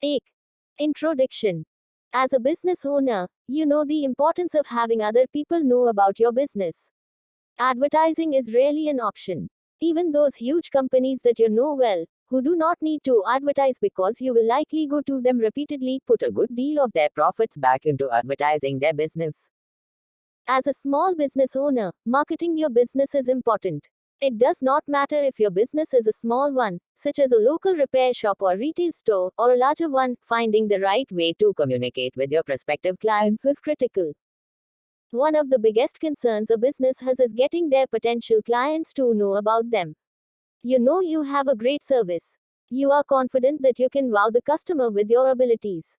8. Introduction. As a business owner, you know the importance of having other people know about your business. Advertising is rarely an option. Even those huge companies that you know well, who do not need to advertise because you will likely go to them repeatedly, put a good deal of their profits back into advertising their business. As a small business owner, marketing your business is important. It does not matter if your business is a small one, such as a local repair shop or retail store, or a larger one, finding the right way to communicate with your prospective clients is critical. One of the biggest concerns a business has is getting their potential clients to know about them. You know you have a great service. You are confident that you can wow the customer with your abilities.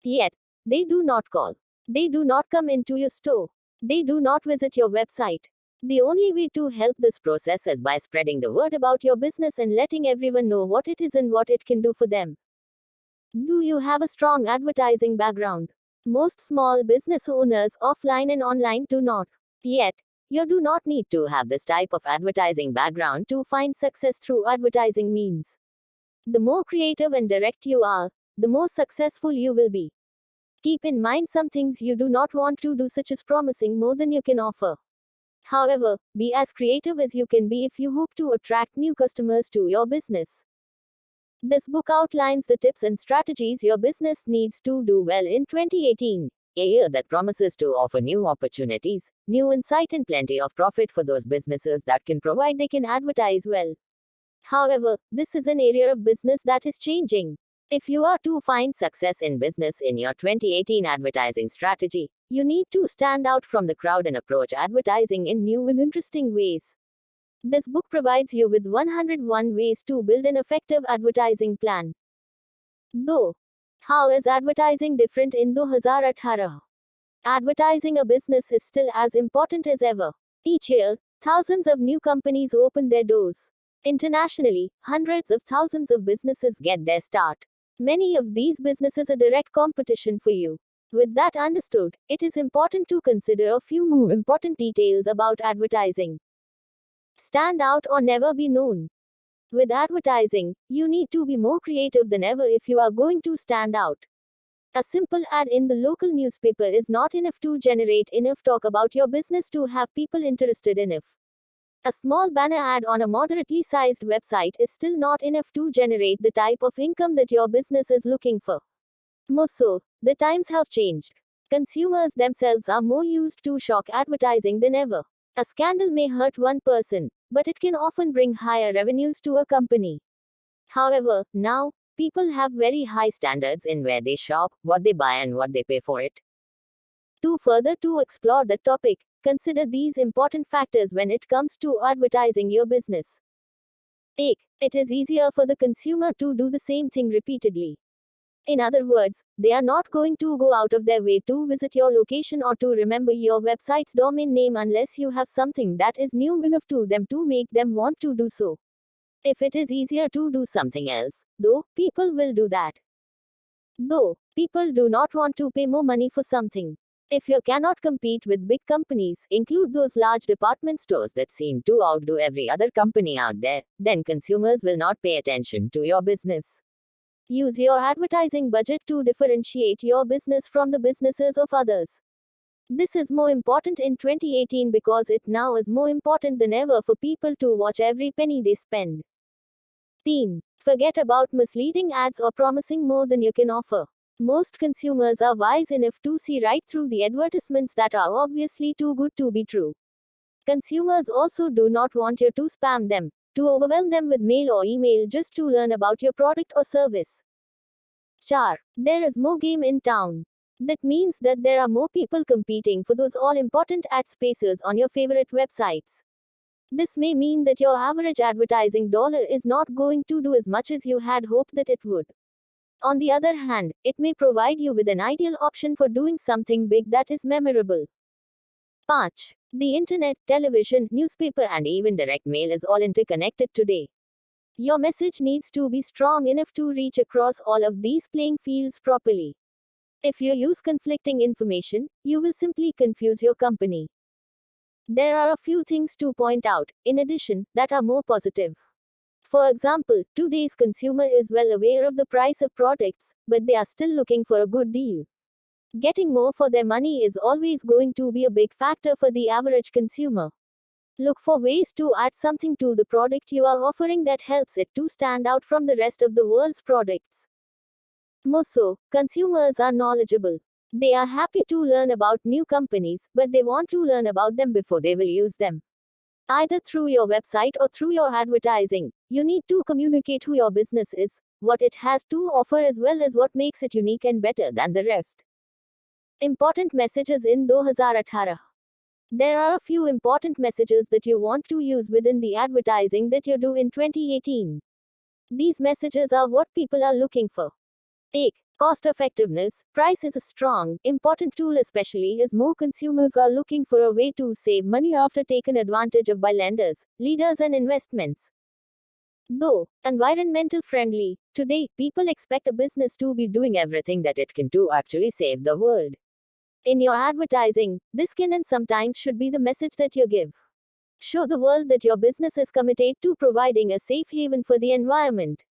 Yet, they do not call. They do not come into your store. They do not visit your website. The only way to help this process is by spreading the word about your business and letting everyone know what it is and what it can do for them. Do you have a strong advertising background? Most small business owners, offline and online, do not. Yet, you do not need to have this type of advertising background to find success through advertising means. The more creative and direct you are, the more successful you will be. Keep in mind some things you do not want to do, such as promising more than you can offer. However, be as creative as you can be if you hope to attract new customers to your business. This book outlines the tips and strategies your business needs to do well in 2018, a year that promises to offer new opportunities, new insight, and plenty of profit for those businesses that can provide they can advertise well. However, this is an area of business that is changing. If you are to find success in business in your 2018 advertising strategy, you need to stand out from the crowd and approach advertising in new and interesting ways. This book provides you with 101 ways to build an effective advertising plan. Though, how is advertising different in 2018? Advertising a business is still as important as ever. Each year, thousands of new companies open their doors. Internationally, hundreds of thousands of businesses get their start. Many of these businesses are direct competition for you. With that understood, it is important to consider a few more important details about advertising. Stand out or never be known. With advertising, you need to be more creative than ever if you are going to stand out. A simple ad in the local newspaper is not enough to generate enough talk about your business to have people interested in it. A small banner ad on a moderately sized website is still not enough to generate the type of income that your business is looking for. More so, the times have changed. Consumers themselves are more used to shock advertising than ever. A scandal may hurt one person, but it can often bring higher revenues to a company. However, now, people have very high standards in where they shop, what they buy, and what they pay for it. To explore the topic, consider these important factors when it comes to advertising your business. 8. It is easier for the consumer to do the same thing repeatedly. In other words, they are not going to go out of their way to visit your location or to remember your website's domain name unless you have something that is new enough to them to make them want to do so. If it is easier to do something else, though, people will do that. Though, people do not want to pay more money for something. If you cannot compete with big companies, include those large department stores that seem to outdo every other company out there, then consumers will not pay attention to your business. Use your advertising budget to differentiate your business from the businesses of others. This is more important in 2018 because it now is more important than ever for people to watch every penny they spend. 10. Forget about misleading ads or promising more than you can offer. Most consumers are wise enough to see right through the advertisements that are obviously too good to be true. Consumers also do not want you to spam them, to overwhelm them with mail or email just to learn about your product or service. 4. There is more game in town. That means that there are more people competing for those all important ad spaces on your favorite websites. This may mean that your average advertising dollar is not going to do as much as you had hoped that it would. On the other hand, it may provide you with an ideal option for doing something big that is memorable. 5. The internet, television, newspaper, and even direct mail is all interconnected today. Your message needs to be strong enough to reach across all of these playing fields properly. If you use conflicting information, you will simply confuse your company. There are a few things to point out, in addition, that are more positive. For example, today's consumer is well aware of the price of products, but they are still looking for a good deal. Getting more for their money is always going to be a big factor for the average consumer. Look for ways to add something to the product you are offering that helps it to stand out from the rest of the world's products. More so, consumers are knowledgeable. They are happy to learn about new companies, but they want to learn about them before they will use them. Either through your website or through your advertising, you need to communicate who your business is, what it has to offer, as well as what makes it unique and better than the rest. Important messages in 2018. There are a few important messages that you want to use within the advertising that you do in 2018. These messages are what people are looking for. 1. Cost effectiveness. Price is a strong, important tool, especially as more consumers are looking for a way to save money after taken advantage of by lenders, leaders, and investments. Though environmental friendly, today people expect a business to be doing everything that it can to actually save the world. In your advertising, this can and sometimes should be the message that you give. Show the world that your business is committed to providing a safe haven for the environment.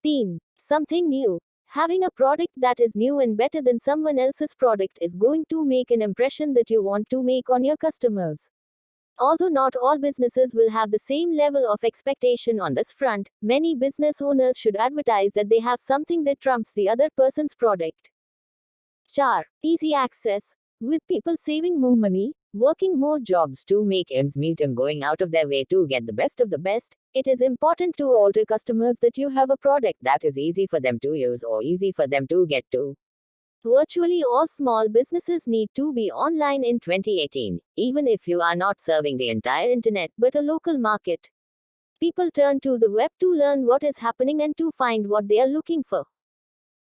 3. Something new. Having a product that is new and better than someone else's product is going to make an impression that you want to make on your customers. Although not all businesses will have the same level of expectation on this front, many business owners should advertise that they have something that trumps the other person's product. 4. Easy access. With people saving more money, working more jobs to make ends meet, and going out of their way to get the best of the best, it is important to alter customers that you have a product that is easy for them to use or easy for them to get to. Virtually all small businesses need to be online in 2018, even if you are not serving the entire internet but a local market. People turn to the web to learn what is happening and to find what they are looking for.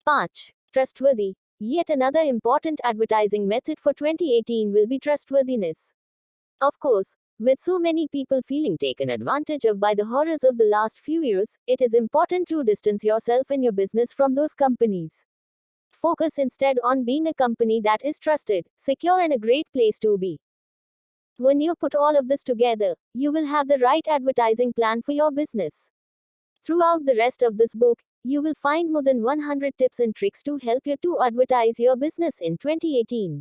5. Trustworthy. Yet another important advertising method for 2018 will be trustworthiness. Of course, with so many people feeling taken advantage of by the horrors of the last few years, it is important to distance yourself and your business from those companies. Focus instead on being a company that is trusted, secure, and a great place to be. When you put all of this together, you will have the right advertising plan for your business. Throughout the rest of this book, you will find more than 100 tips and tricks to help you to advertise your business in 2018.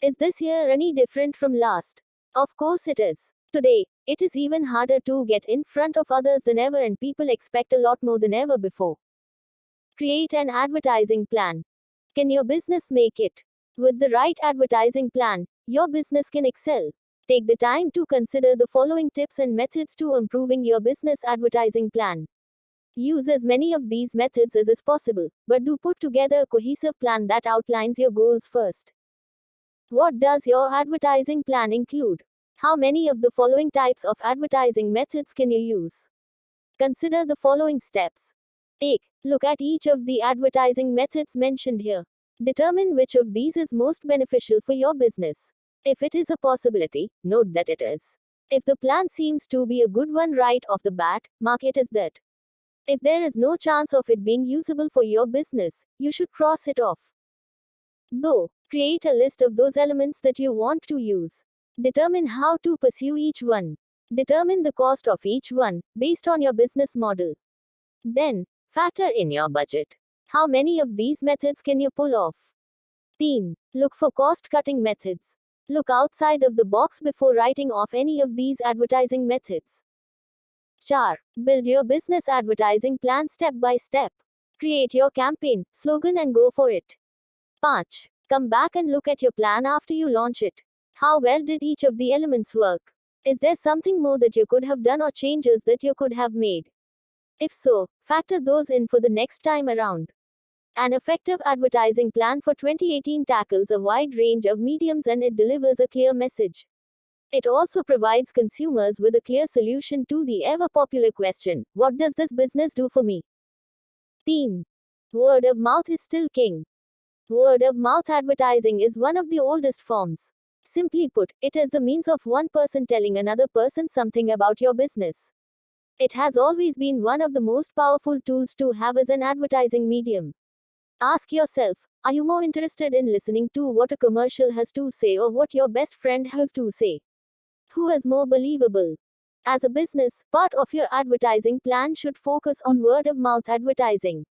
Is this year any different from last? Of course it is. Today, it is even harder to get in front of others than ever, and people expect a lot more than ever before. Create an advertising plan. Can your business make it? With the right advertising plan, your business can excel. Take the time to consider the following tips and methods to improving your business advertising plan. Use as many of these methods as is possible, but do put together a cohesive plan that outlines your goals first. What does your advertising plan include? How many of the following types of advertising methods can you use? Consider the following steps. 1. Look at each of the advertising methods mentioned here. Determine which of these is most beneficial for your business. If it is a possibility, note that it is. If the plan seems to be a good one right off the bat, mark it as that. If there is no chance of it being usable for your business, you should cross it off. Though, create a list of those elements that you want to use. Determine how to pursue each one. Determine the cost of each one, based on your business model. Then, factor in your budget. How many of these methods can you pull off? 3. Look for cost-cutting methods. Look outside of the box before writing off any of these advertising methods. 4. Build your business advertising plan step by step. Create your campaign, slogan, and go for it. 5. Come back and look at your plan after you launch it. How well did each of the elements work? Is there something more that you could have done or changes that you could have made? If so, factor those in for the next time around. An effective advertising plan for 2018 tackles a wide range of mediums and it delivers a clear message. It also provides consumers with a clear solution to the ever-popular question, what does this business do for me? 3. Word of mouth is still king. Word of mouth advertising is one of the oldest forms. Simply put, it is the means of one person telling another person something about your business. It has always been one of the most powerful tools to have as an advertising medium. Ask yourself, are you more interested in listening to what a commercial has to say or what your best friend has to say? Who is more believable? As a business, part of your advertising plan should focus on word of mouth advertising.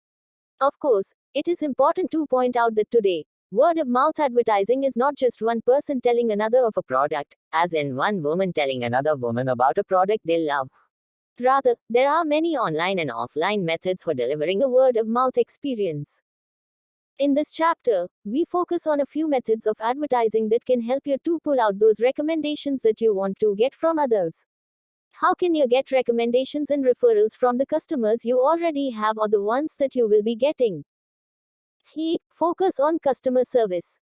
Of course, it is important to point out that today, word of mouth advertising is not just one person telling another of a product, as in one woman telling another woman about a product they love. Rather, there are many online and offline methods for delivering a word of mouth experience. In this chapter, we focus on a few methods of advertising that can help you to pull out those recommendations that you want to get from others. How can you get recommendations and referrals from the customers you already have or the ones that you will be getting? Focus on customer service.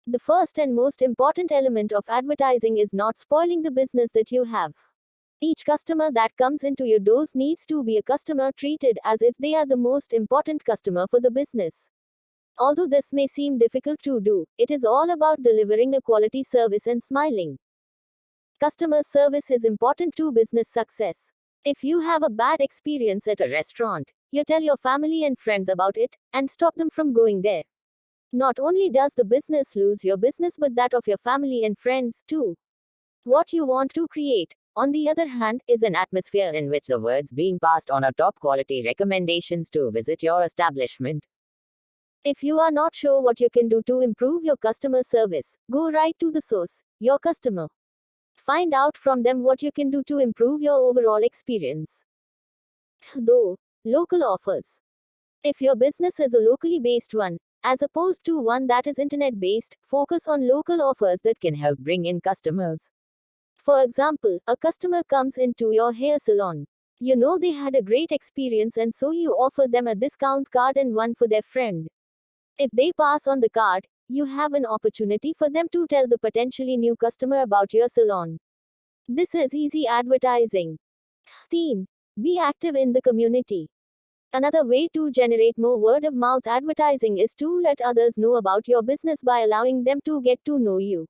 The first and most important element of advertising is not spoiling the business that you have. Each customer that comes into your doors needs to be a customer treated as if they are the most important customer for the business. Although this may seem difficult to do, it is all about delivering a quality service and smiling. Customer service is important to business success. If you have a bad experience at a restaurant, you tell your family and friends about it and stop them from going there. Not only does the business lose your business but that of your family and friends too. What you want to create, on the other hand, is an atmosphere in which the words being passed on are top quality recommendations to visit your establishment. If you are not sure what you can do to improve your customer service, go right to the source, your customer. Find out from them what you can do to improve your overall experience. Though, local offers. If your business is a locally based one, as opposed to one that is internet based, focus on local offers that can help bring in customers. For example, a customer comes into your hair salon. You know they had a great experience and so you offer them a discount card and one for their friend. If they pass on the card, you have an opportunity for them to tell the potentially new customer about your salon. This is easy advertising. Theme. Be active in the community. Another way to generate more word of mouth advertising is to let others know about your business by allowing them to get to know you.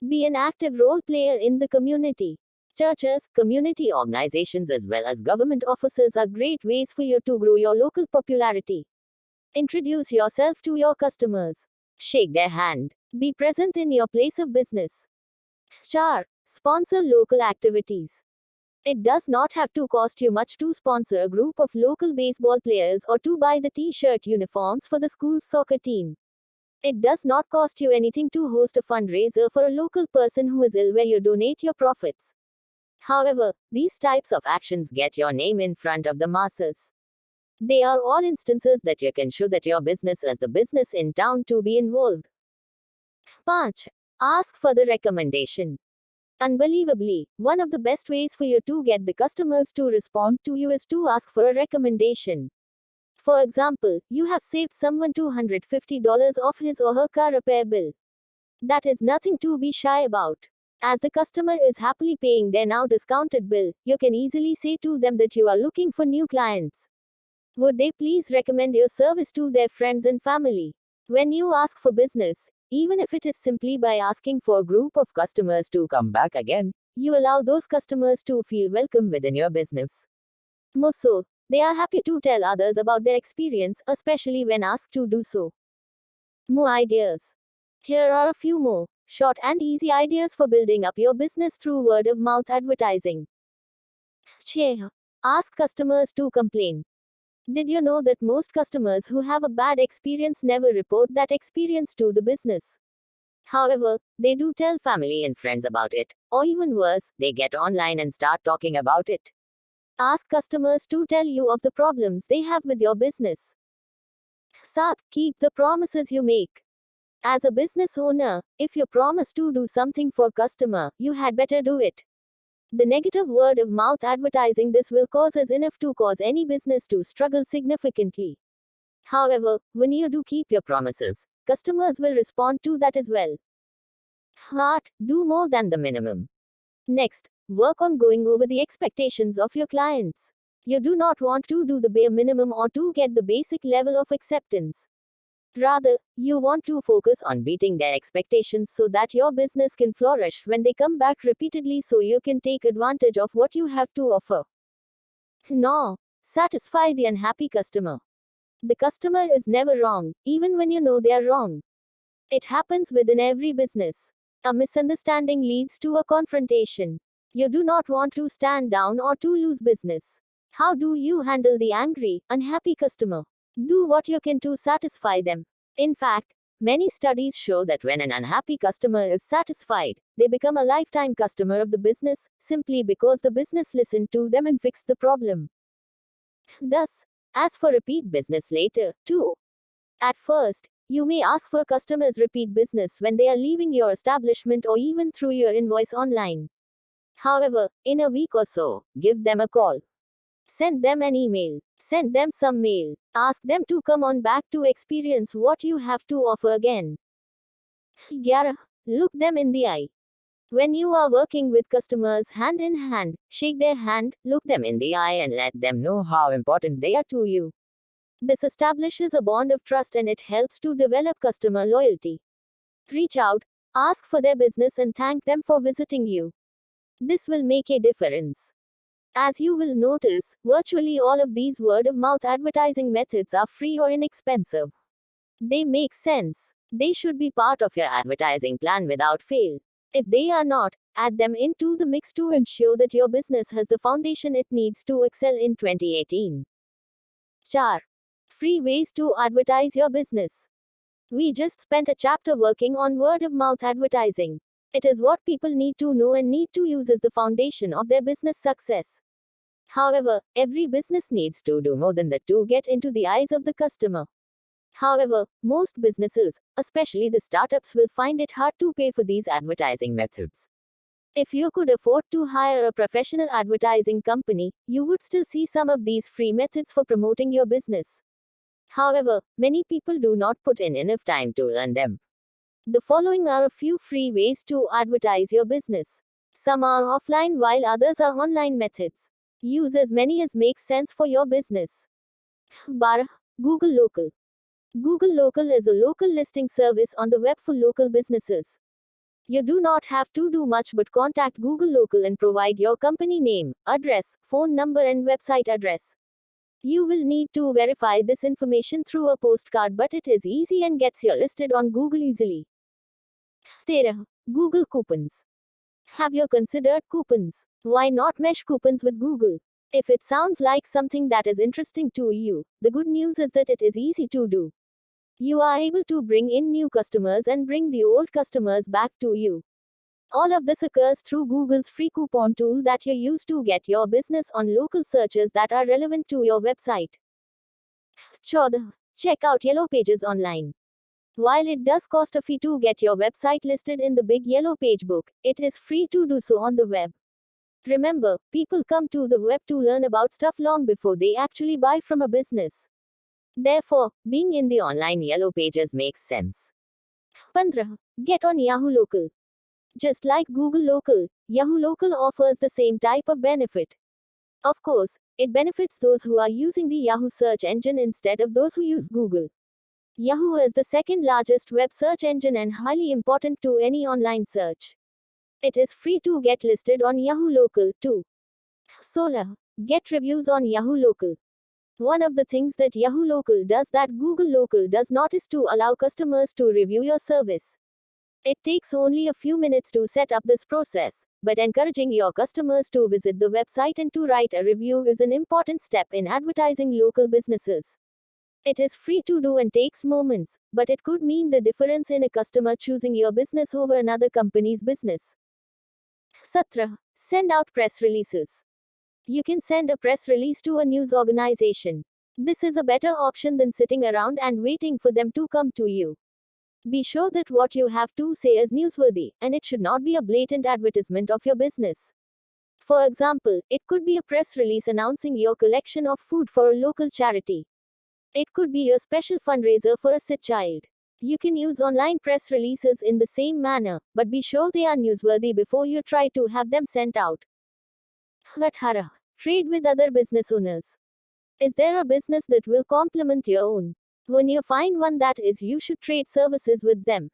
Be an active role player in the community. Churches, community organizations, as well as government offices are great ways for you to grow your local popularity. Introduce yourself to your customers. Shake their hand. Be present in your place of business. 4. Sponsor local activities. It does not have to cost you much to sponsor a group of local baseball players or to buy the t-shirt uniforms for the school's soccer team. It does not cost you anything to host a fundraiser for a local person who is ill where you donate your profits. However, these types of actions get your name in front of the masses. They are all instances that you can show that your business is the business in town to be involved. 5. Ask for the recommendation. Unbelievably, one of the best ways for you to get the customers to respond to you is to ask for a recommendation. For example, you have saved someone $250 off his or her car repair bill. That is nothing to be shy about. As the customer is happily paying their now discounted bill, you can easily say to them that you are looking for new clients. Would they please recommend your service to their friends and family? When you ask for business, even if it is simply by asking for a group of customers to come back again, you allow those customers to feel welcome within your business. More so, they are happy to tell others about their experience, especially when asked to do so. More ideas. Here are a few more short and easy ideas for building up your business through word of mouth advertising. Ask customers to complain. Did you know that most customers who have a bad experience never report that experience to the business? However, they do tell family and friends about it, or even worse, they get online and start talking about it. Ask customers to tell you of the problems they have with your business. 7. Keep the promises you make. As a business owner, if you promise to do something for customer, you had better do it. The negative word of mouth advertising this will cause is enough to cause any business to struggle significantly. However, when you do keep your promises, customers will respond to that as well. Do more than the minimum. Next, work on going over the expectations of your clients. You do not want to do the bare minimum or to get the basic level of acceptance. Rather, you want to focus on beating their expectations so that your business can flourish when they come back repeatedly so you can take advantage of what you have to offer. No. Satisfy the unhappy customer. The customer is never wrong, even when you know they are wrong. It happens within every business. A misunderstanding leads to a confrontation. You do not want to stand down or to lose business. How do you handle the angry, unhappy customer? Do what you can to satisfy them. In fact, many studies show that when an unhappy customer is satisfied, they become a lifetime customer of the business, simply because the business listened to them and fixed the problem. Thus, as for repeat business later, too. At first, you may ask for customers' repeat business when they are leaving your establishment or even through your invoice online. However, in a week or so, give them a call. Send them an email. Send them some mail. Ask them to come on back to experience what you have to offer again. 11. Look them in the eye. When you are working with customers hand in hand, shake their hand, look them in the eye, and let them know how important they are to you. This establishes a bond of trust and it helps to develop customer loyalty. Reach out, ask for their business, and thank them for visiting you. This will make a difference. As you will notice, virtually all of these word of mouth advertising methods are free or inexpensive. They make sense. They should be part of your advertising plan without fail. If they are not, add them into the mix to ensure that your business has the foundation it needs to excel in 2018. 4. Free ways to advertise your business. We just spent a chapter working on word of mouth advertising. It is what people need to know and need to use as the foundation of their business success. However, every business needs to do more than that to get into the eyes of the customer. However, most businesses, especially the startups, will find it hard to pay for these advertising methods. If you could afford to hire a professional advertising company, you would still see some of these free methods for promoting your business. However, many people do not put in enough time to learn them. The following are a few free ways to advertise your business. Some are offline while others are online methods. Use as many as makes sense for your business. 12. Google Local. Google Local is a local listing service on the web for local businesses. You do not have to do much but contact Google Local and provide your company name, address, phone number, and website address. You will need to verify this information through a postcard, but it is easy and gets you listed on Google easily. 13. Google Coupons. Have you considered coupons? Why not mesh coupons with Google? If it sounds like something that is interesting to you, the good news is that it is easy to do. You are able to bring in new customers and bring the old customers back to you. All of this occurs through Google's free coupon tool that you use to get your business on local searches that are relevant to your website. 14. Check out Yellow Pages online. While it does cost a fee to get your website listed in the big yellow page book, it is free to do so on the web. Remember, people come to the web to learn about stuff long before they actually buy from a business. Therefore, being in the online yellow pages makes sense. 15. Get on Yahoo Local. Just like Google Local, Yahoo Local offers the same type of benefit. Of course, it benefits those who are using the Yahoo search engine instead of those who use Google. Yahoo is the second largest web search engine and highly important to any online search. It is free to get listed on Yahoo Local too. 16. Get reviews on Yahoo Local. One of the things that Yahoo Local does that Google Local does not is to allow customers to review your service. It takes only a few minutes to set up this process, but encouraging your customers to visit the website and to write a review is an important step in advertising local businesses. It is free to do and takes moments, but it could mean the difference in a customer choosing your business over another company's business. 17. Send out press releases. You can send a press release to a news organization. This is a better option than sitting around and waiting for them to come to you. Be sure that what you have to say is newsworthy, and it should not be a blatant advertisement of your business. For example, it could be a press release announcing your collection of food for a local charity. It could be a special fundraiser for a sick child. You can use online press releases in the same manner, but be sure they are newsworthy before you try to have them sent out. 18. Trade with other business owners. Is there a business that will complement your own? When you find one that is, you should trade services with them.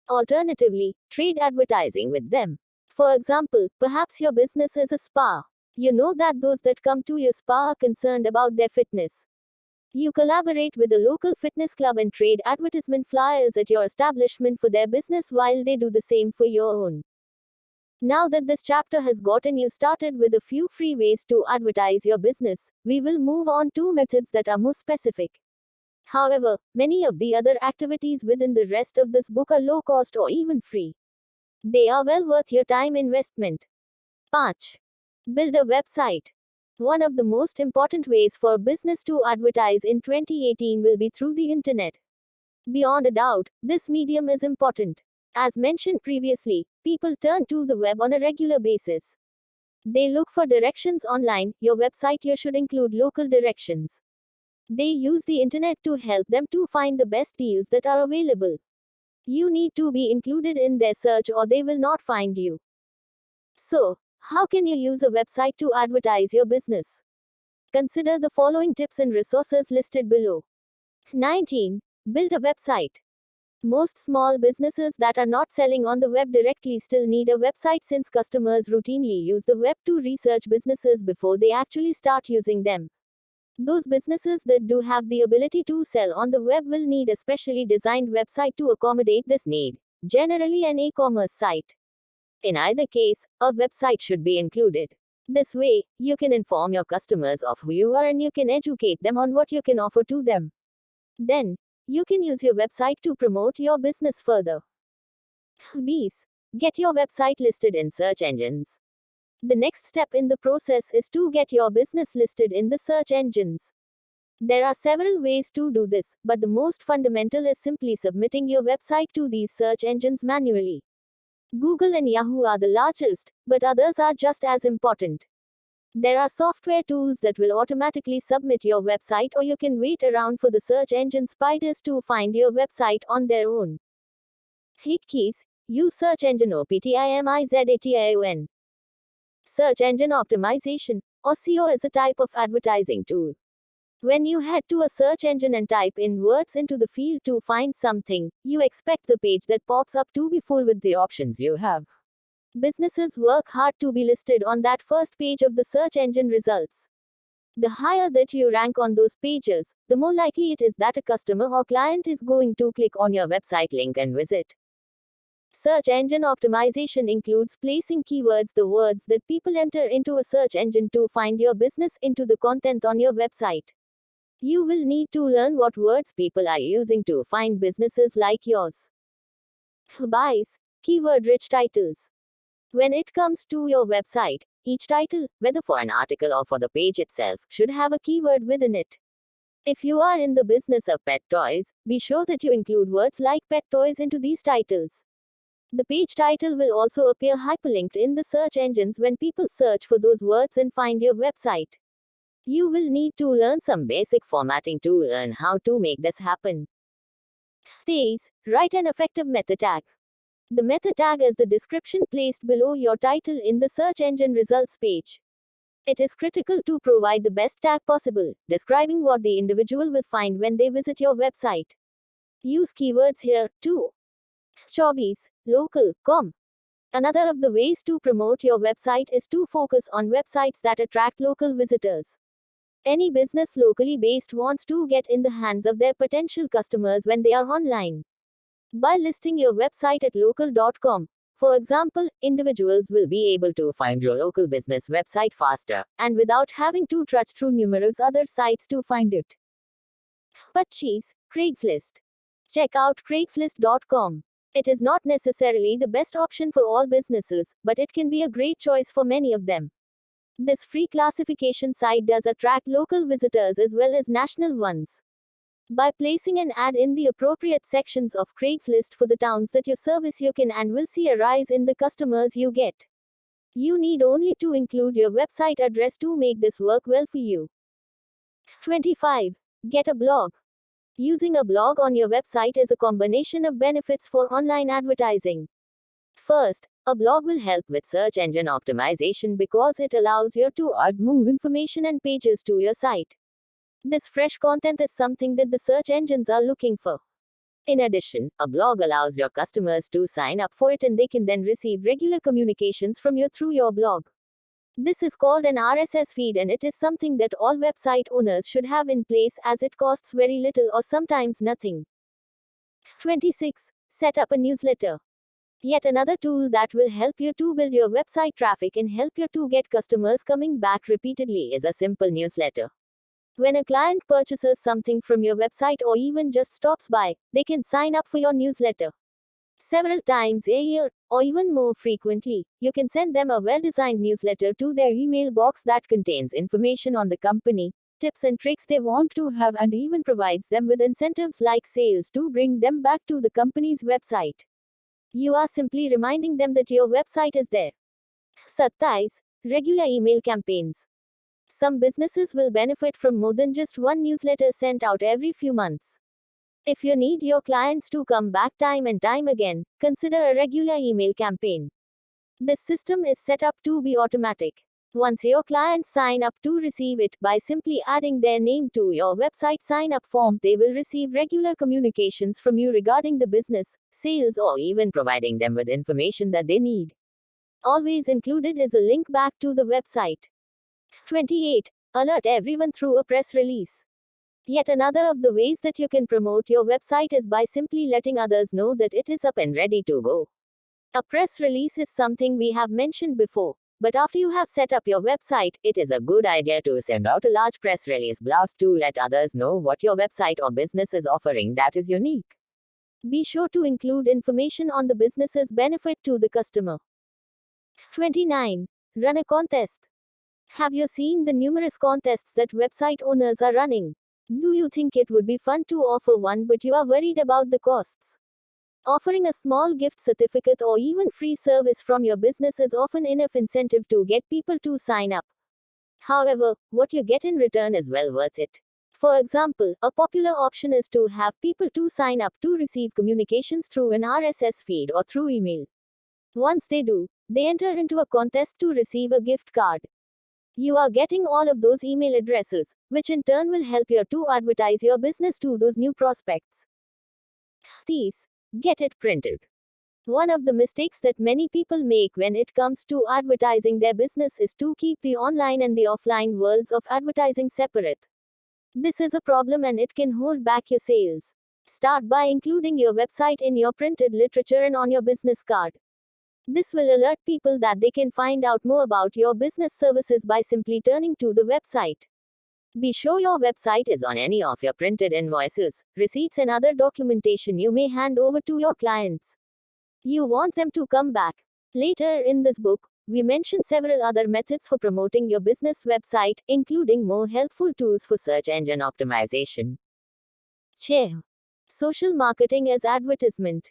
Alternatively, trade advertising with them. For example, perhaps your business is a spa. You know that those that come to your spa are concerned about their fitness. You collaborate with a local fitness club and trade advertisement flyers at your establishment for their business while they do the same for your own. Now that this chapter has gotten you started with a few free ways to advertise your business, we will move on to methods that are more specific. However, many of the other activities within the rest of this book are low cost or even free. They are well worth your time investment. 5. Build a website. One of the most important ways for a business to advertise in 2018 will be through the internet. Beyond a doubt, this medium is important. As mentioned previously, people turn to the web on a regular basis. They look for directions online. Your website here should include local directions. They use the internet to help them to find the best deals that are available. You need to be included in their search or they will not find you. So, how can you use a website to advertise your business? Consider the following tips and resources listed below. 19. Build a website. Most small businesses that are not selling on the web directly still need a website since customers routinely use the web to research businesses before they actually start using them. Those businesses that do have the ability to sell on the web will need a specially designed website to accommodate this need, generally an e-commerce site. In either case, a website should be included. This way, you can inform your customers of who you are and you can educate them on what you can offer to them. Then, you can use your website to promote your business further. B's. Get your website listed in search engines. The next step in the process is to get your business listed in the search engines. There are several ways to do this, but the most fundamental is simply submitting your website to these search engines manually. Google and Yahoo are the largest, but others are just as important. There are software tools that will automatically submit your website, or you can wait around for the search engine spiders to find your website on their own. Keys. Use search engine optimization. Search engine optimization, or SEO, is a type of advertising tool. When you head to a search engine and type in words into the field to find something, you expect the page that pops up to be full with the options you have. Businesses work hard to be listed on that first page of the search engine results. The higher that you rank on those pages, the more likely it is that a customer or client is going to click on your website link and visit. Search engine optimization includes placing keywords, the words that people enter into a search engine to find your business, into the content on your website. You will need to learn what words people are using to find businesses like yours. Buys. Keyword-rich titles. When it comes to your website, each title, whether for an article or for the page itself, should have a keyword within it. If you are in the business of pet toys, be sure that you include words like pet toys into these titles. The page title will also appear hyperlinked in the search engines when people search for those words and find your website. You will need to learn some basic formatting to learn how to make this happen. These. Write an effective meta tag. The meta tag is the description placed below your title in the search engine results page. It is critical to provide the best tag possible, describing what the individual will find when they visit your website. Use keywords here, too. Chobbies. Local. Another of the ways to promote your website is to focus on websites that attract local visitors. Any business locally based wants to get in the hands of their potential customers when they are online. By listing your website at local.com, for example, individuals will be able to find your local business website faster, and without having to trudge through numerous other sites to find it. Purchase. Craigslist. Check out Craigslist.com. It is not necessarily the best option for all businesses, but it can be a great choice for many of them. This free classification site does attract local visitors as well as national ones. By placing an ad in the appropriate sections of Craigslist for the towns that you service, you can and will see a rise in the customers you get. You need only to include your website address to make this work well for you. 25. Get a blog. Using a blog on your website is a combination of benefits for online advertising. First, a blog will help with search engine optimization because it allows you to add more information and pages to your site. This fresh content is something that the search engines are looking for. In addition, a blog allows your customers to sign up for it and they can then receive regular communications from you through your blog. This is called an RSS feed, and it is something that all website owners should have in place as it costs very little or sometimes nothing. 26. Set up a newsletter. Yet another tool that will help you to build your website traffic and help you to get customers coming back repeatedly is a simple newsletter. When a client purchases something from your website or even just stops by, they can sign up for your newsletter several times a year, or even more frequently. You can send them a well-designed newsletter to their email box that contains information on the company, tips and tricks they want to have, and even provides them with incentives like sales to bring them back to the company's website. You are simply reminding them that your website is there. Advertise. Regular email campaigns. Some businesses will benefit from more than just one newsletter sent out every few months. If you need your clients to come back time and time again, consider a regular email campaign. This system is set up to be automatic. Once your clients sign up to receive it, by simply adding their name to your website sign up form, they will receive regular communications from you regarding the business, sales, or even providing them with information that they need. Always included is a link back to the website. 28. Alert everyone through a press release. Yet another of the ways that you can promote your website is by simply letting others know that it is up and ready to go. A press release is something we have mentioned before, but after you have set up your website, it is a good idea to send out a large press release blast to let others know what your website or business is offering that is unique. Be sure to include information on the business's benefit to the customer. 29. Run a contest. Have you seen the numerous contests that website owners are running? Do you think it would be fun to offer one but you are worried about the costs? Offering a small gift certificate or even free service from your business is often enough incentive to get people to sign up. However, what you get in return is well worth it. For example, a popular option is to have people to sign up to receive communications through an RSS feed or through email. Once they do, they enter into a contest to receive a gift card. You are getting all of those email addresses, which in turn will help you to advertise your business to those new prospects. These. Get it printed. One of the mistakes that many people make when it comes to advertising their business is to keep the online and the offline worlds of advertising separate. This is a problem and it can hold back your sales. Start by including your website in your printed literature and on your business card. This will alert people that they can find out more about your business services by simply turning to the website. Be sure your website is on any of your printed invoices, receipts, and other documentation you may hand over to your clients. You want them to come back. Later in this book, we mention several other methods for promoting your business website, including more helpful tools for search engine optimization. Chair. Social marketing as advertisement.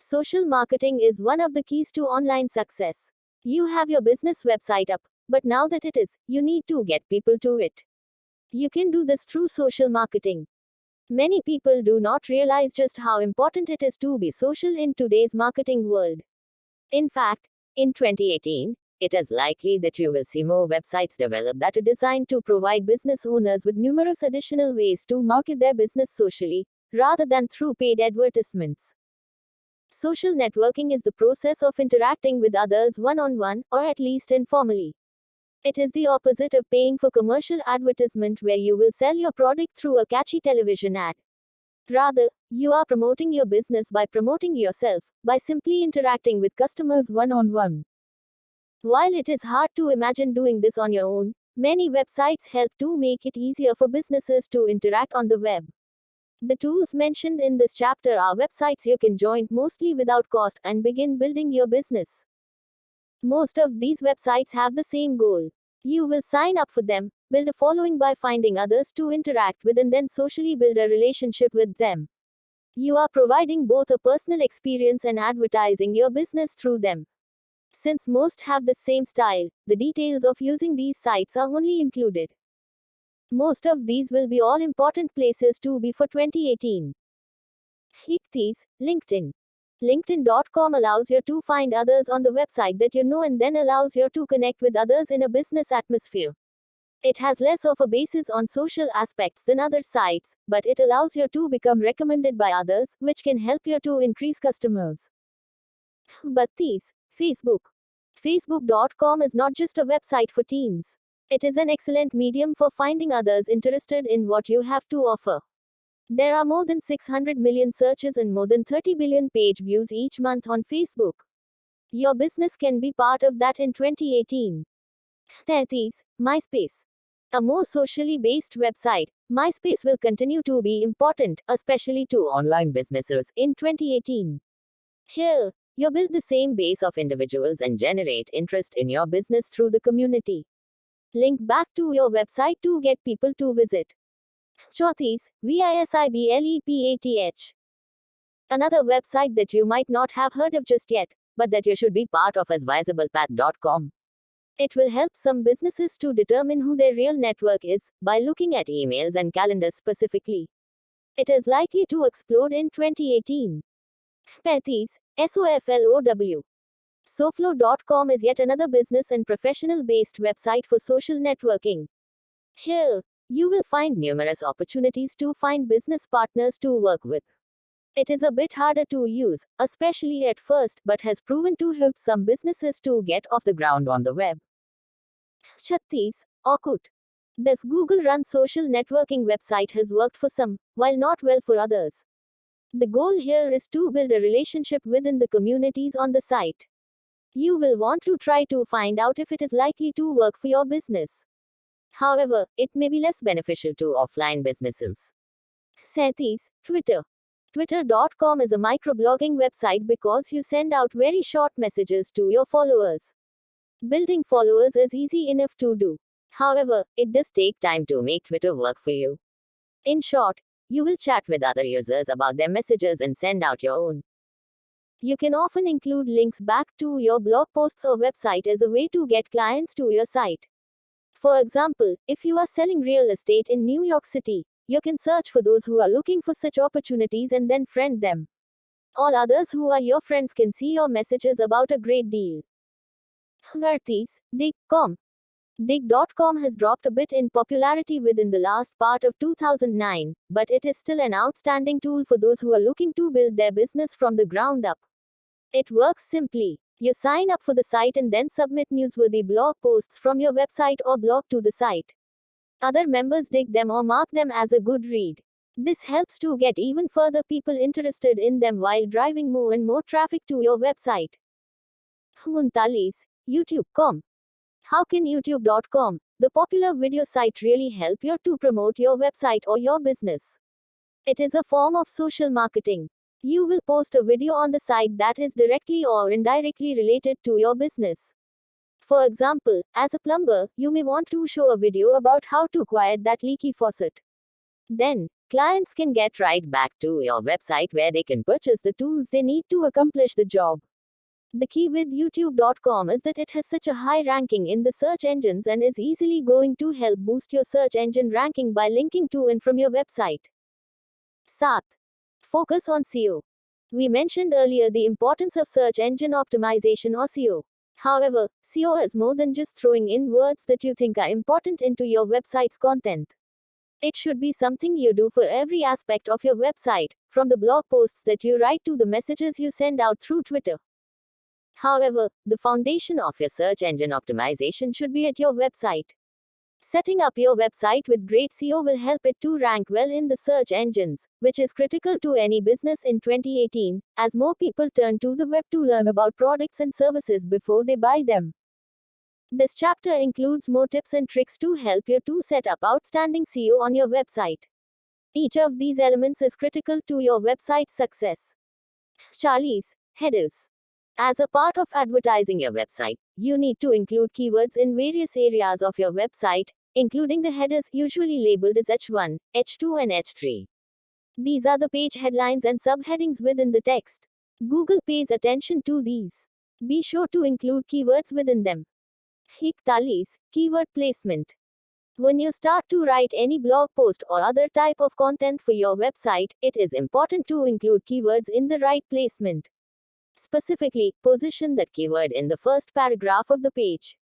Social marketing is one of the keys to online success. You have your business website up, but now that it is, you need to get people to it. You can do this through social marketing. Many people do not realize just how important it is to be social in today's marketing world. In fact, in 2018, it is likely that you will see more websites develop that are designed to provide business owners with numerous additional ways to market their business socially, rather than through paid advertisements. Social networking is the process of interacting with others one-on-one, or at least informally. It is the opposite of paying for commercial advertisement where you will sell your product through a catchy television ad. Rather, you are promoting your business by promoting yourself, by simply interacting with customers one-on-one. While it is hard to imagine doing this on your own, many websites help to make it easier for businesses to interact on the web. The tools mentioned in this chapter are websites you can join mostly without cost and begin building your business. Most of these websites have the same goal. You will sign up for them, build a following by finding others to interact with, and then socially build a relationship with them. You are providing both a personal experience and advertising your business through them. Since most have the same style, the details of using these sites are only included. Most of these will be all important places to be for 2018. These, LinkedIn. LinkedIn.com allows you to find others on the website that you know and then allows you to connect with others in a business atmosphere. It has less of a basis on social aspects than other sites, but it allows you to become recommended by others, which can help you to increase customers. But these, Facebook. Facebook.com is not just a website for teens. It is an excellent medium for finding others interested in what you have to offer. There are more than 600 million searches and more than 30 billion page views each month on Facebook. Your business can be part of that in 2018. 33. MySpace. A more socially based website, MySpace will continue to be important, especially to online businesses, in 2018. Here, you build the same base of individuals and generate interest in your business through the community. Link back to your website to get people to visit. 34. VISIBLEPATH. Another website that you might not have heard of just yet, but that you should be part of is visiblepath.com. It will help some businesses to determine who their real network is by looking at emails and calendars specifically. It is likely to explode in 2018. 35. SOFLOW. Soflo.com is yet another business and professional based website for social networking. Here, you will find numerous opportunities to find business partners to work with. It is a bit harder to use, especially at first, but has proven to help some businesses to get off the ground on the web. 36. Orkut. This Google run social networking website has worked for some, while not well for others. The goal here is to build a relationship within the communities on the site. You will want to try to find out if it is likely to work for your business. However, it may be less beneficial to offline businesses. 37. Twitter. Twitter.com is a microblogging website because you send out very short messages to your followers. Building followers is easy enough to do. However, it does take time to make Twitter work for you. In short, you will chat with other users about their messages and send out your own. You can often include links back to your blog posts or website as a way to get clients to your site. For example, if you are selling real estate in New York City, you can search for those who are looking for such opportunities and then friend them. All others who are your friends can see your messages about a great deal. 40. Dig.com. Dig.com has dropped a bit in popularity within the last part of 2009, but it is still an outstanding tool for those who are looking to build their business from the ground up. It works simply. You sign up for the site and then submit newsworthy blog posts from your website or blog to the site. Other members dig them or mark them as a good read. This helps to get even further people interested in them while driving more and more traffic to your website. 39. YouTube.com. How can YouTube.com, the popular video site, really help you to promote your website or your business? It is a form of social marketing. You will post a video on the site that is directly or indirectly related to your business. For example, as a plumber, you may want to show a video about how to quiet that leaky faucet. Then, clients can get right back to your website where they can purchase the tools they need to accomplish the job. The key with YouTube.com is that it has such a high ranking in the search engines and is easily going to help boost your search engine ranking by linking to and from your website. 7. Focus on SEO. We mentioned earlier the importance of search engine optimization or SEO. However, SEO is more than just throwing in words that you think are important into your website's content. It should be something you do for every aspect of your website, from the blog posts that you write to the messages you send out through Twitter. However, the foundation of your search engine optimization should be at your website. Setting up your website with great SEO will help it to rank well in the search engines, which is critical to any business in 2018, as more people turn to the web to learn about products and services before they buy them. This chapter includes more tips and tricks to help you to set up outstanding SEO on your website. Each of these elements is critical to your website's success. Charlie's headers. As a part of advertising your website, you need to include keywords in various areas of your website, including the headers, usually labeled as H1, H2, and H3. These are the page headlines and subheadings within the text. Google pays attention to these. Be sure to include keywords within them. 41. Keyword placement. When you start to write any blog post or other type of content for your website, it is important to include keywords in the right placement. Specifically, position that keyword in the first paragraph of the page.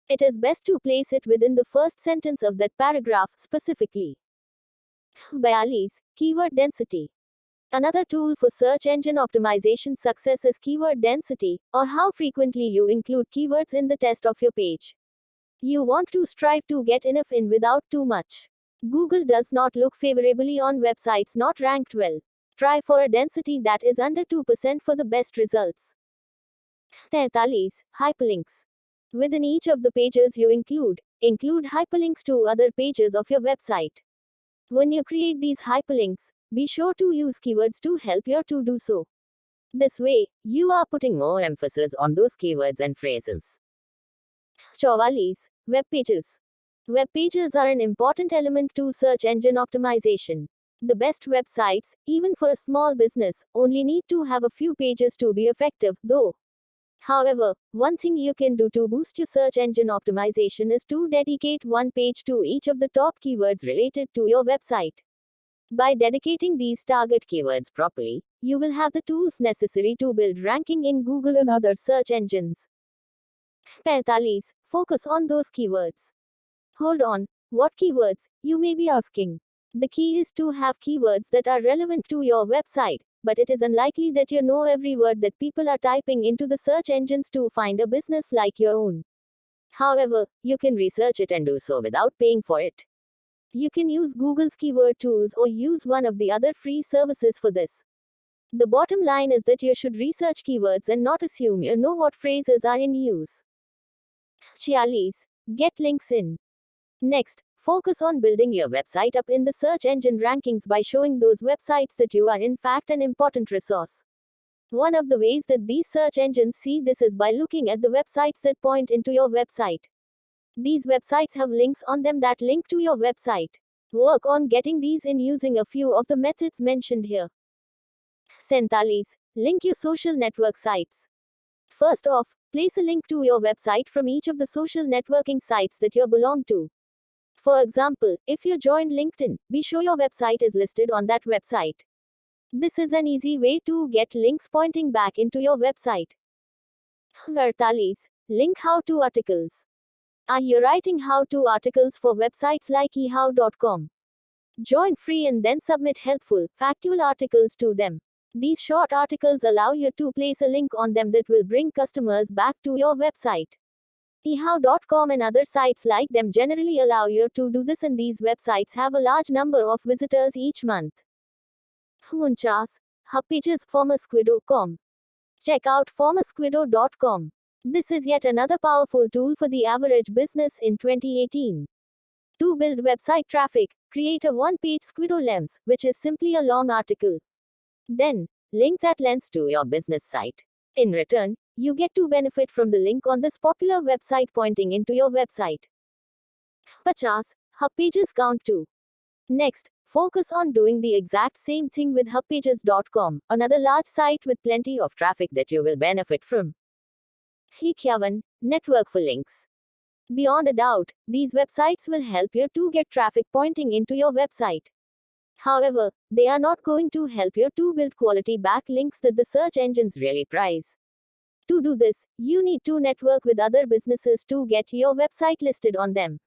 It is best to place it within the first sentence of that paragraph, specifically. 42. Keyword density. Another tool for search engine optimization success is keyword density, or how frequently you include keywords in the text of your page. You want to strive to get enough in without too much. Google does not look favorably on websites not ranked well. Try for a density that is under 2% for the best results. 43. Hyperlinks. Within each of the pages you include hyperlinks to other pages of your website. When you create these hyperlinks, be sure to use keywords to help you to do so. This way, you are putting more emphasis on those keywords and phrases. 44. Web pages. Web pages are an important element to search engine optimization. The best websites, even for a small business, only need to have a few pages to be effective, though. However, one thing you can do to boost your search engine optimization is to dedicate one page to each of the top keywords related to your website. By dedicating these target keywords properly, you will have the tools necessary to build ranking in Google and other search engines. 45. Focus on those keywords. Hold on, what keywords, you may be asking. The key is to have keywords that are relevant to your website, but it is unlikely that you know every word that people are typing into the search engines to find a business like your own. However, you can research it and do so without paying for it. You can use Google's keyword tools or use one of the other free services for this. The bottom line is that you should research keywords and not assume you know what phrases are in use. 46. Get links in. Next, focus on building your website up in the search engine rankings by showing those websites that you are in fact an important resource. One of the ways that these search engines see this is by looking at the websites that point into your website. These websites have links on them that link to your website. Work on getting these in using a few of the methods mentioned here. 47. Link your social network sites. First off, place a link to your website from each of the social networking sites that you belong to. For example, if you joined LinkedIn, be sure your website is listed on that website. This is an easy way to get links pointing back into your website. 48. Link how-to articles. Are you writing how-to articles for websites like ehow.com? Join free and then submit helpful, factual articles to them. These short articles allow you to place a link on them that will bring customers back to your website. ehow.com and other sites like them generally allow you to do this, and these websites have a large number of visitors each month. 49. Hub pages formersquido.com. Check out formersquido.com. This is yet another powerful tool for the average business in 2018. To build website traffic, create a one-page Squido lens, which is simply a long article. Then, link that lens to your business site. In return, you get to benefit from the link on this popular website pointing into your website. 50. Hub pages count too. Next, focus on doing the exact same thing with hubpages.com, another large site with plenty of traffic that you will benefit from. 51. Network for links. Beyond a doubt, these websites will help you to get traffic pointing into your website. However, they are not going to help you to build quality backlinks that the search engines really prize. To do this, you need to network with other businesses to get your website listed on them.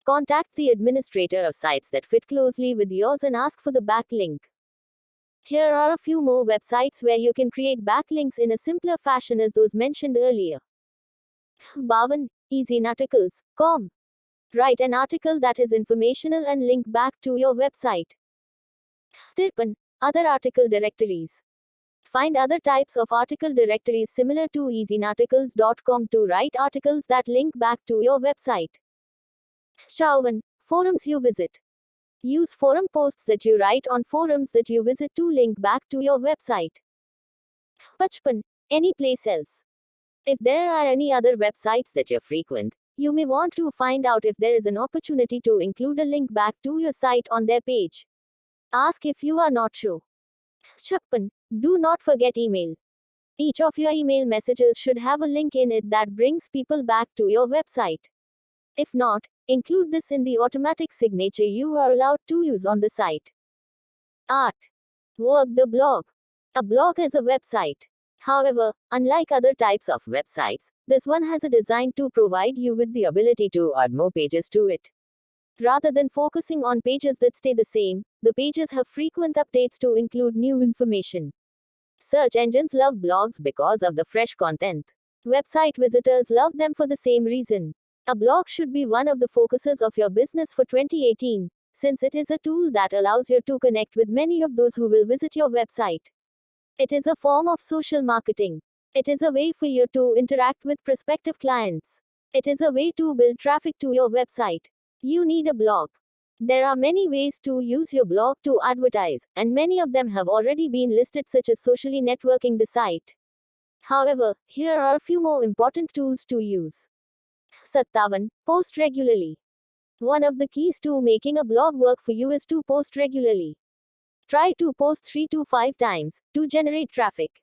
Contact the administrator of sites that fit closely with yours and ask for the backlink. Here are a few more websites where you can create backlinks in a simpler fashion as those mentioned earlier. 52. easynarticles.com. Write an article that is informational and link back to your website. 53. Other article directories. Find other types of article directories similar to easynarticles.com to write articles that link back to your website. 54. Forums you visit. Use forum posts that you write on forums that you visit to link back to your website. 55. Any place else. If there are any other websites that you frequent, you may want to find out if there is an opportunity to include a link back to your site on their page. Ask if you are not sure. 56. Do not forget email. Each of your email messages should have a link in it that brings people back to your website. If not, include this in the automatic signature you are allowed to use on the site. Art. Work the blog. A blog is a website. However, unlike other types of websites, this one has a design to provide you with the ability to add more pages to it. Rather than focusing on pages that stay the same, the pages have frequent updates to include new information. Search engines love blogs because of the fresh content. Website visitors love them for the same reason. A blog should be one of the focuses of your business for 2018, since it is a tool that allows you to connect with many of those who will visit your website. It is a form of social marketing. It is a way for you to interact with prospective clients. It is a way to build traffic to your website. You need a blog. There are many ways to use your blog to advertise, and many of them have already been listed, such as socially networking the site. However, here are a few more important tools to use. 57. Post regularly. One of the keys to making a blog work for you is to post regularly. Try to post 3 to 5 times to generate traffic.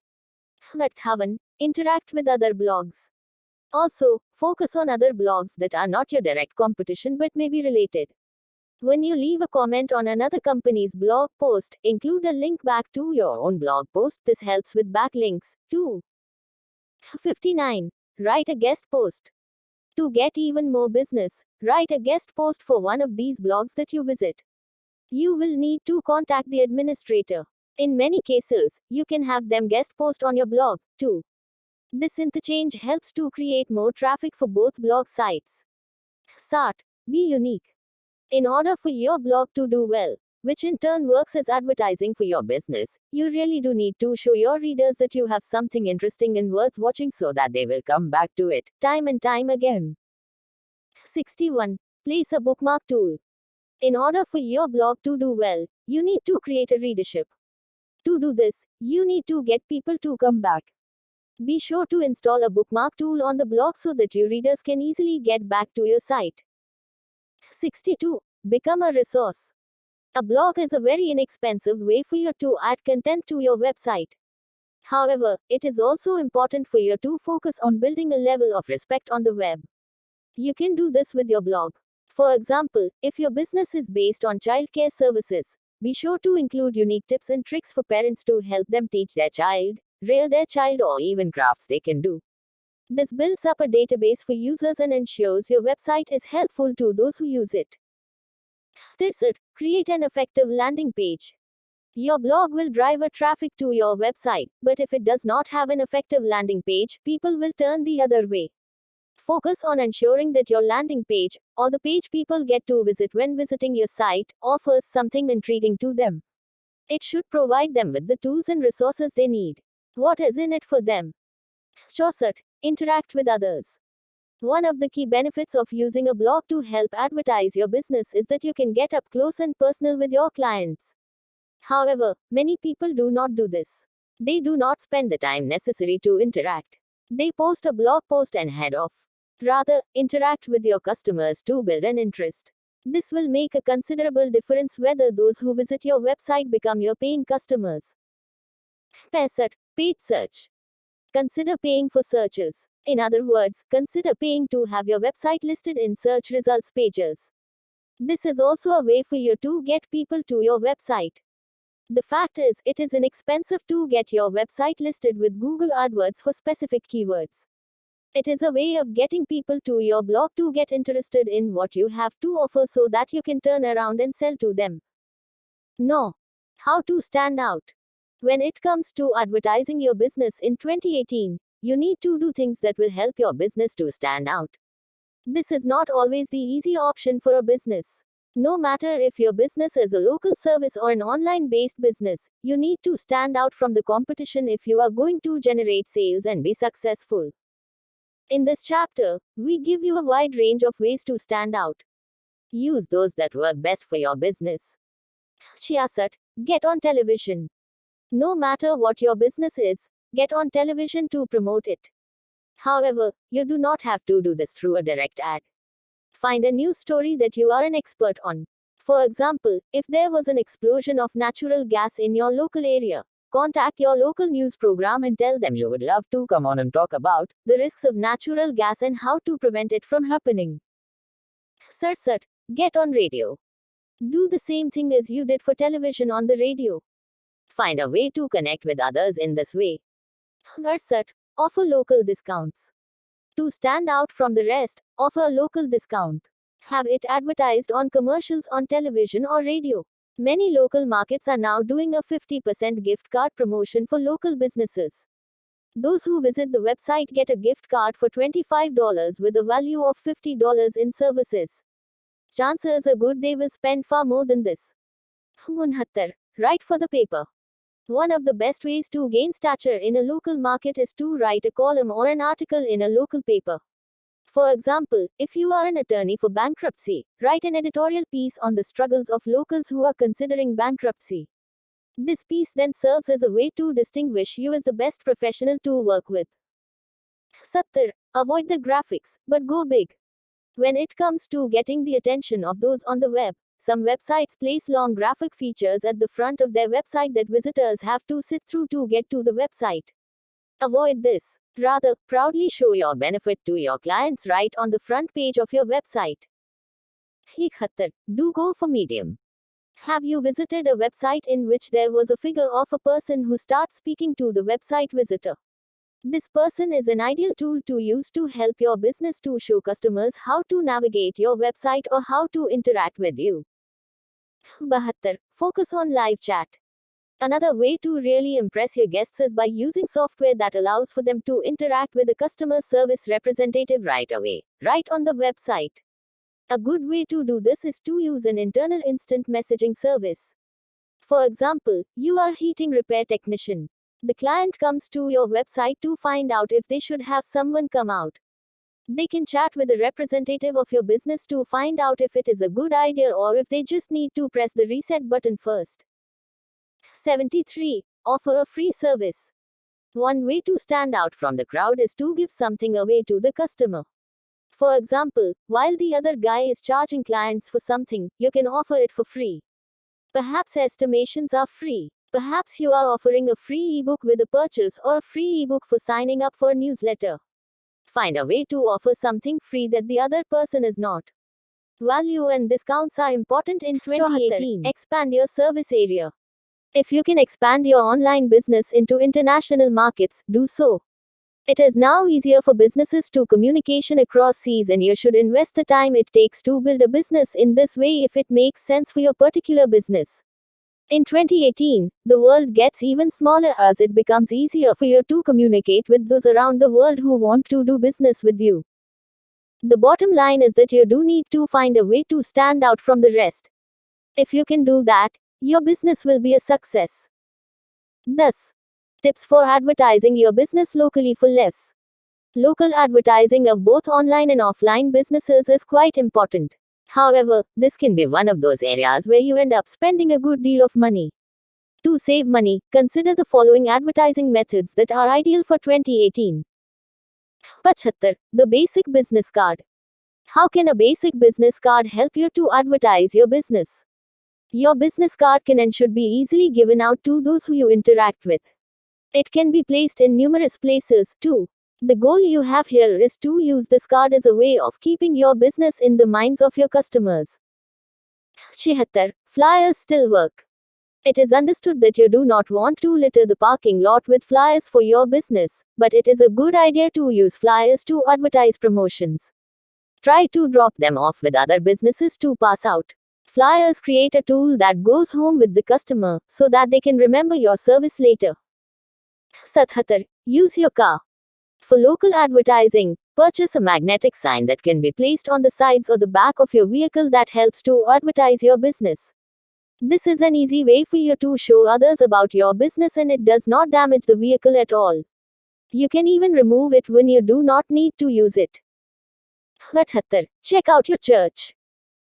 58. Interact with other blogs. Also, focus on other blogs that are not your direct competition but may be related. When you leave a comment on another company's blog post, include a link back to your own blog post. This helps with backlinks, too. 59. Write a guest post. To get even more business, write a guest post for one of these blogs that you visit. You will need to contact the administrator. In many cases, you can have them guest post on your blog, too. This interchange helps to create more traffic for both blog sites. Start. Be unique. In order for your blog to do well, which in turn works as advertising for your business, you really do need to show your readers that you have something interesting and worth watching so that they will come back to it, time and time again. 61. Place a bookmark tool. In order for your blog to do well, you need to create a readership. To do this, you need to get people to come back. Be sure to install a bookmark tool on the blog so that your readers can easily get back to your site. 62. Become a resource. A blog is a very inexpensive way for you to add content to your website. However, it is also important for you to focus on building a level of respect on the web. You can do this with your blog. For example, if your business is based on childcare services, be sure to include unique tips and tricks for parents to help them teach their child, rear their child, or even crafts they can do. This builds up a database for users and ensures your website is helpful to those who use it. 30. Create an effective landing page. Your blog will drive a traffic to your website, but if it does not have an effective landing page, people will turn the other way. Focus on ensuring that your landing page, or the page people get to visit when visiting your site, offers something intriguing to them. It should provide them with the tools and resources they need. What is in it for them? 64. Interact with others. One of the key benefits of using a blog to help advertise your business is that you can get up close and personal with your clients. However, many people do not do this. They do not spend the time necessary to interact. They post a blog post and head off. Rather, interact with your customers to build an interest. This will make a considerable difference whether those who visit your website become your paying customers. 65. Paid search. Consider paying for searches. In other words, consider paying to have your website listed in search results pages. This is also a way for you to get people to your website. The fact is, it is inexpensive to get your website listed with Google AdWords for specific keywords. It is a way of getting people to your blog to get interested in what you have to offer so that you can turn around and sell to them. No. How to stand out. When it comes to advertising your business in 2018, you need to do things that will help your business to stand out. This is not always the easy option for a business. No matter if your business is a local service or an online-based business, you need to stand out from the competition if you are going to generate sales and be successful. In this chapter, we give you a wide range of ways to stand out. Use those that work best for your business. 66. Get on television. No matter what your business is, get on television to promote it. However, you do not have to do this through a direct ad. Find a news story that you are an expert on. For example, if there was an explosion of natural gas in your local area, contact your local news program and tell them you would love to come on and talk about the risks of natural gas and how to prevent it from happening. 67. Get on radio. Do the same thing as you did for television on the radio. Find a way to connect with others in this way. 68. Offer local discounts. To stand out from the rest, offer a local discount. Have it advertised on commercials on television or radio. Many local markets are now doing a 50% gift card promotion for local businesses. Those who visit the website get a gift card for $25 with a value of $50 in services. Chances are good they will spend far more than this. 69. Write for the paper. One of the best ways to gain stature in a local market is to write a column or an article in a local paper. For example, if you are an attorney for bankruptcy, write an editorial piece on the struggles of locals who are considering bankruptcy. This piece then serves as a way to distinguish you as the best professional to work with. 70. Avoid the graphics, but go big. When it comes to getting the attention of those on the web, some websites place long graphic features at the front of their website that visitors have to sit through to get to the website. Avoid this. Rather, proudly show your benefit to your clients right on the front page of your website. 71. Do go for medium. Have you visited a website in which there was a figure of a person who starts speaking to the website visitor? This person is an ideal tool to use to help your business to show customers how to navigate your website or how to interact with you. 72. Focus on live chat. Another way to really impress your guests is by using software that allows for them to interact with a customer service representative right away, right on the website. A good way to do this is to use an internal instant messaging service. For example, you are heating repair technician. The client comes to your website to find out if they should have someone come out. They can chat with a representative of your business to find out if it is a good idea or if they just need to press the reset button first. 73. Offer a free service. One way to stand out from the crowd is to give something away to the customer. For example, while the other guy is charging clients for something, you can offer it for free. Perhaps estimations are free. Perhaps you are offering a free ebook with a purchase or a free ebook for signing up for a newsletter. Find a way to offer something free that the other person is not. Value and discounts are important in 2018. Expand your service area. If you can expand your online business into international markets, do so. It is now easier for businesses to communication across seas, and you should invest the time it takes to build a business in this way if it makes sense for your particular business. In 2018, the world gets even smaller as it becomes easier for you to communicate with those around the world who want to do business with you. The bottom line is that you do need to find a way to stand out from the rest. If you can do that, your business will be a success. Thus, tips for advertising your business locally for less. Local advertising of both online and offline businesses is quite important. However, this can be one of those areas where you end up spending a good deal of money. To save money, consider the following advertising methods that are ideal for 2018. 75. The basic business card. How can a basic business card help you to advertise your business? Your business card can and should be easily given out to those who you interact with. It can be placed in numerous places, too. The goal you have here is to use this card as a way of keeping your business in the minds of your customers. 76. Flyers still work. It is understood that you do not want to litter the parking lot with flyers for your business, but it is a good idea to use flyers to advertise promotions. Try to drop them off with other businesses to pass out. Flyers create a tool that goes home with the customer, so that they can remember your service later. 77. Use your car. For local advertising, purchase a magnetic sign that can be placed on the sides or the back of your vehicle that helps to advertise your business. This is an easy way for you to show others about your business, and it does not damage the vehicle at all. You can even remove it when you do not need to use it. 78. Check out your church.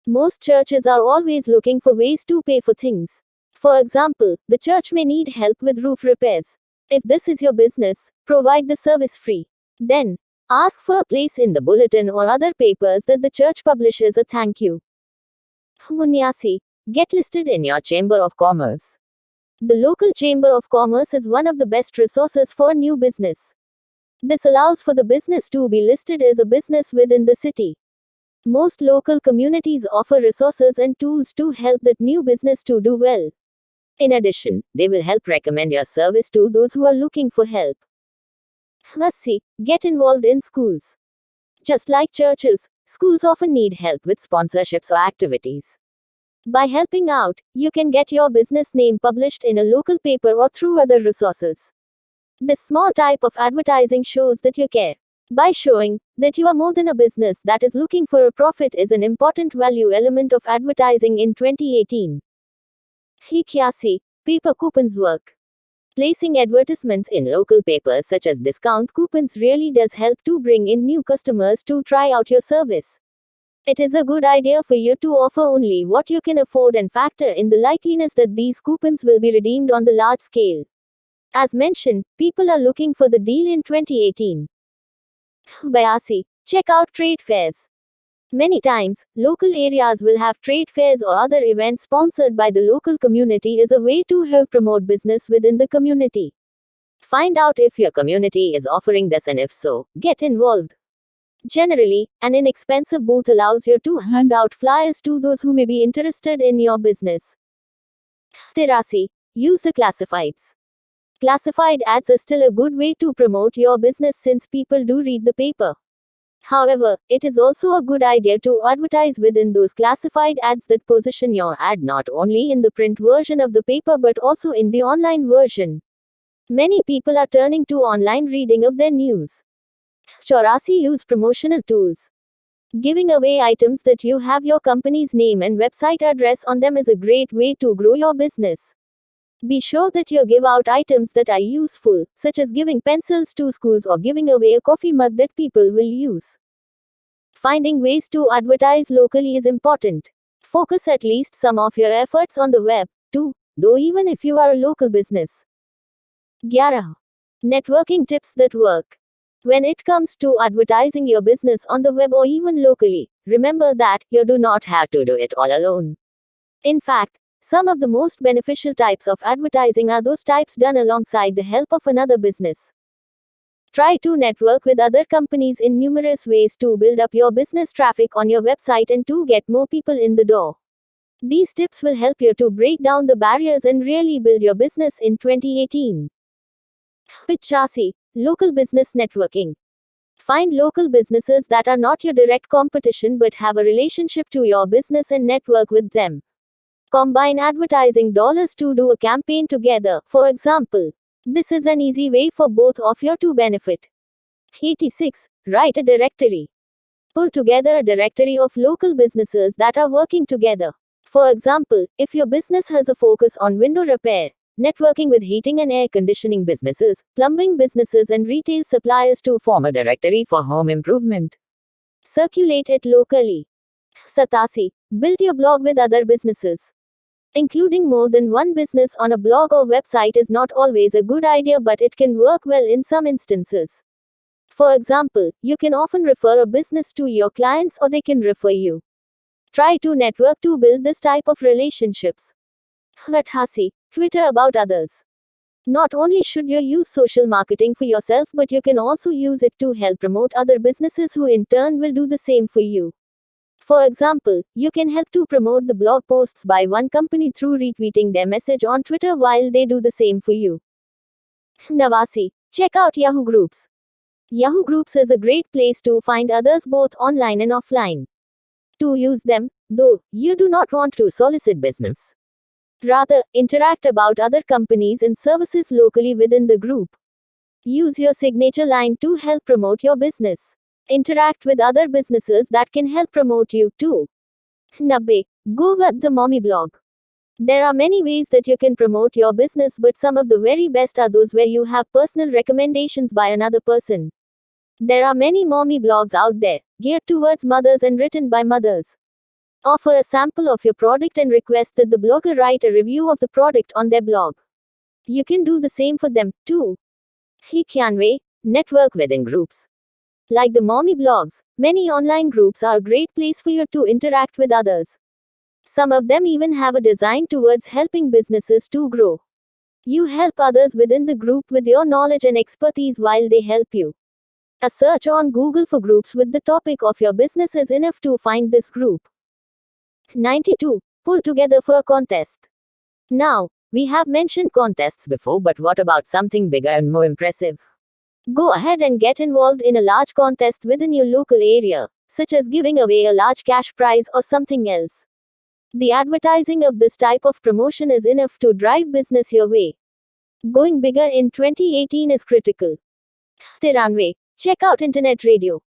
Most churches are always looking for ways to pay for things. For example, the church may need help with roof repairs. If this is your business, provide the service free. Then, ask for a place in the bulletin or other papers that the church publishes a thank you. 79. Get listed in your Chamber of Commerce. The local Chamber of Commerce is one of the best resources for new business. This allows for the business to be listed as a business within the city. Most local communities offer resources and tools to help that new business to do well. In addition, they will help recommend your service to those who are looking for help. 80. Get involved in schools. Just like churches, schools often need help with sponsorships or activities. By helping out, you can get your business name published in a local paper or through other resources. This small type of advertising shows that you care. By showing that you are more than a business that is looking for a profit is an important value element of advertising in 2018. 81. Paper coupons work. Placing advertisements in local papers such as discount coupons really does help to bring in new customers to try out your service. It is a good idea for you to offer only what you can afford and factor in the likeliness that these coupons will be redeemed on the large scale. As mentioned, people are looking for the deal in 2018. Bayasi. Check out trade fairs. Many times, local areas will have trade fairs or other events sponsored by the local community as a way to help promote business within the community. Find out if your community is offering this and if so, get involved. Generally, an inexpensive booth allows you to hand out flyers to those who may be interested in your business. Tirasi. Use the classifieds. Classified ads are still a good way to promote your business since people do read the paper. However, it is also a good idea to advertise within those classified ads that position your ad not only in the print version of the paper but also in the online version. Many people are turning to online reading of their news. Chaurasi. Use promotional tools. Giving away items that you have your company's name and website address on them is a great way to grow your business. Be sure that you give out items that are useful, such as giving pencils to schools or giving away a coffee mug that people will use. Finding ways to advertise locally is important. Focus at least some of your efforts on the web, too, though even if you are a local business. 11. Networking tips that work. When it comes to advertising your business on the web or even locally, remember that you do not have to do it all alone. In fact, some of the most beneficial types of advertising are those types done alongside the help of another business. Try to network with other companies in numerous ways to build up your business traffic on your website and to get more people in the door. These tips will help you to break down the barriers and really build your business in 2018. Pichasi. Local business networking. Find local businesses that are not your direct competition but have a relationship to your business and network with them. Combine advertising dollars to do a campaign together, for example. This is an easy way for both of you to benefit. 86. Write a directory. Pull together a directory of local businesses that are working together. For example, if your business has a focus on window repair, networking with heating and air conditioning businesses, plumbing businesses, and retail suppliers to form a directory for home improvement. Circulate it locally. 87. Build your blog with other businesses. Including more than one business on a blog or website is not always a good idea, but it can work well in some instances. For example, you can often refer a business to your clients or they can refer you. Try to network to build this type of relationships. 88. Twitter about others. Not only should you use social marketing for yourself, but you can also use it to help promote other businesses who in turn will do the same for you. For example, you can help to promote the blog posts by one company through retweeting their message on Twitter while they do the same for you. 90. Check out Yahoo Groups. Yahoo Groups is a great place to find others both online and offline. To use them, though, you do not want to solicit business. Rather, interact about other companies and services locally within the group. Use your signature line to help promote your business. Interact with other businesses that can help promote you too. 90. Go with the mommy blog. There are many ways that you can promote your business, but some of the very best are those where you have personal recommendations by another person. There are many mommy blogs out there, geared towards mothers and written by mothers. Offer a sample of your product and request that the blogger write a review of the product on their blog. You can do the same for them, too. 91. Network within groups. Like the mommy blogs, many online groups are a great place for you to interact with others. Some of them even have a design towards helping businesses to grow. You help others within the group with your knowledge and expertise while they help you. A search on Google for groups with the topic of your business is enough to find this group. 92. Pull together for a contest. Now, we have mentioned contests before, but what about something bigger and more impressive? Go ahead and get involved in a large contest within your local area, such as giving away a large cash prize or something else. The advertising of this type of promotion is enough to drive business your way. Going bigger in 2018 is critical. 93. Check out internet radio.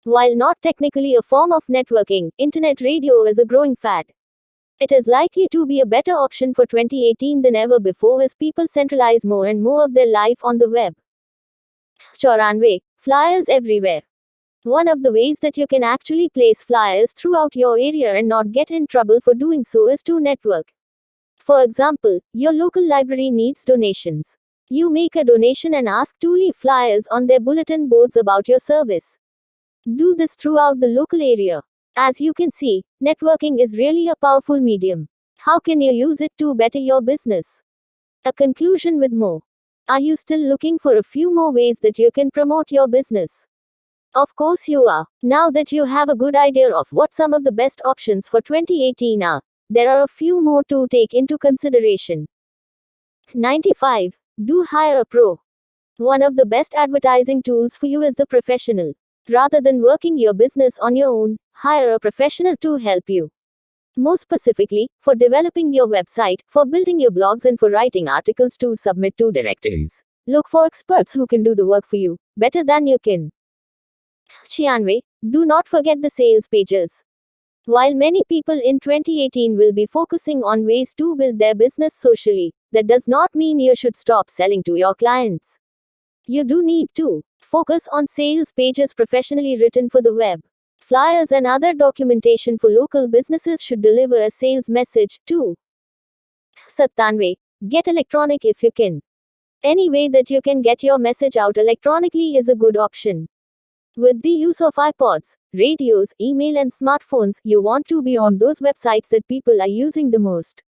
While not technically a form of networking, internet radio is a growing fad. It is likely to be a better option for 2018 than ever before as people centralize more and more of their life on the web. 94. Flyers everywhere. One of the ways that you can actually place flyers throughout your area and not get in trouble for doing so is to network. For example, your local library needs donations. You make a donation and ask to leave flyers on their bulletin boards about your service. Do this throughout the local area. As you can see, networking is really a powerful medium. How can you use it to better your business? A conclusion with more. Are you still looking for a few more ways that you can promote your business? Of course you are. Now that you have a good idea of what some of the best options for 2018 are, there are a few more to take into consideration. 95. Do hire a pro. One of the best advertising tools for you is the professional. Rather than working your business on your own, hire a professional to help you. More specifically, for developing your website, for building your blogs, and for writing articles to submit to directories. Look for experts who can do the work for you better than you can. 96. Do not forget the sales pages. While many people in 2018 will be focusing on ways to build their business socially, that does not mean you should stop selling to your clients. You do need to focus on sales pages professionally written for the web. Flyers and other documentation for local businesses should deliver a sales message too. 97. Get electronic if you can. Any way that you can get your message out electronically is a good option. With the use of iPods, radios, email, and smartphones, you want to be on those websites that people are using the most.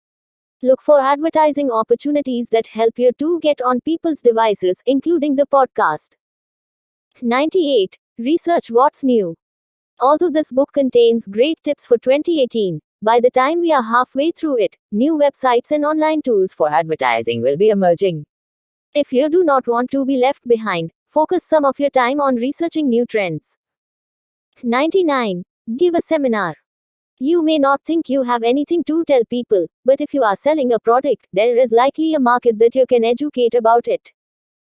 Look for advertising opportunities that help you to get on people's devices, including the podcast. 98. Research what's new. Although this book contains great tips for 2018, by the time we are halfway through it, new websites and online tools for advertising will be emerging. If you do not want to be left behind, focus some of your time on researching new trends. 99. Give a seminar. You may not think you have anything to tell people, but if you are selling a product, there is likely a market that you can educate about it.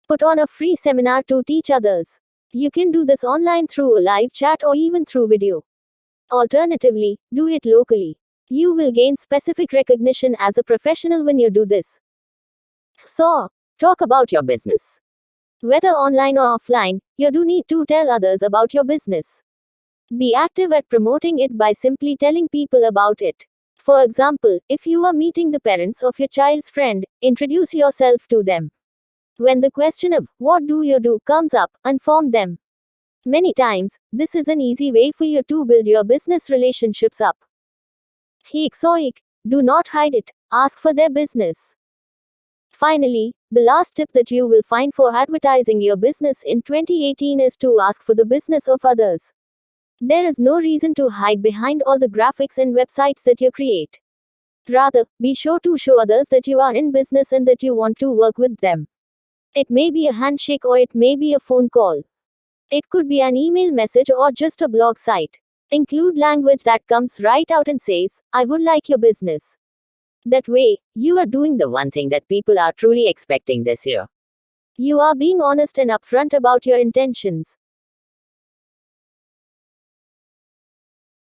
Put on a free seminar to teach others. You can do this online through a live chat or even through video. Alternatively, do it locally. You will gain specific recognition as a professional when you do this. So, talk about your business. Whether online or offline, you do need to tell others about your business. Be active at promoting it by simply telling people about it. For example, if you are meeting the parents of your child's friend, introduce yourself to them. When the question of, "What do you do?" comes up, inform them. Many times, this is an easy way for you to build your business relationships up. 98. Do not hide it, ask for their business. Finally, the last tip that you will find for advertising your business in 2018 is to ask for the business of others. There is no reason to hide behind all the graphics and websites that you create. Rather, be sure to show others that you are in business and that you want to work with them. It may be a handshake or it may be a phone call. It could be an email message or just a blog site. Include language that comes right out and says, "I would like your business." That way, you are doing the one thing that people are truly expecting this year. You are being honest and upfront about your intentions.